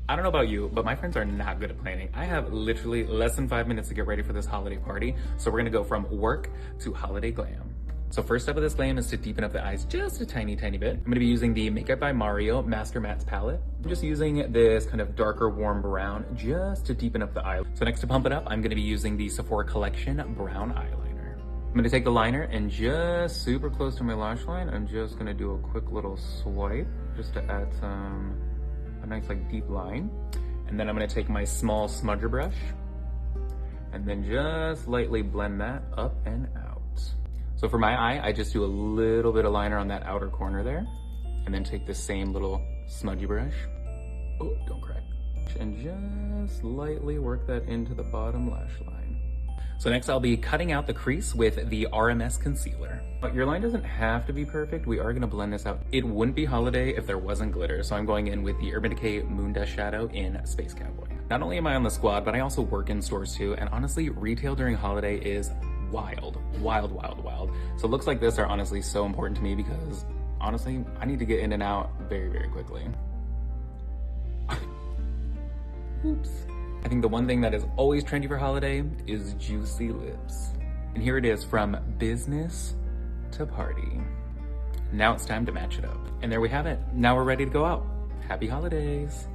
I don't know about you, but my friends are not good at planning. I have literally less than 5 minutes to get ready for this holiday party. So we're gonna go from work to holiday glam. So first step of this glam is to deepen up the eyes just a tiny bit. I'm gonna be using the Makeup by Mario Master Mattes palette. I'm just using this kind of darker warm brown just to deepen up the eye. So next to pump it up, I'm gonna be using the Sephora Collection brown eyeliner. I'm gonna take the liner and just super close to my lash line, I'm just gonna do a quick little swipe just to add a nice like deep line. And then I'm gonna take my small smudger brush and then just lightly blend that up and out. So for my eye, I just do a little bit of liner on that outer corner there, and then take the same little smudgy brush. Oh, don't crack. And just lightly work that into the bottom lash line. So next I'll be cutting out the crease with the RMS concealer. But your line doesn't have to be perfect. We are gonna blend this out. It wouldn't be holiday if there wasn't glitter. So I'm going in with the Urban Decay Moon Dust Shadow in Space Cowboy. Not only am I on the squad, but I also work in stores too. And honestly, retail during holiday is wild. So looks like this are honestly so important to me because honestly, I need to get in and out very quickly. Oops. I think the one thing that is always trendy for holiday is juicy lips. And here it is, from business to party. Now it's time to match it up. And there we have it. Now we're ready to go out. Happy holidays.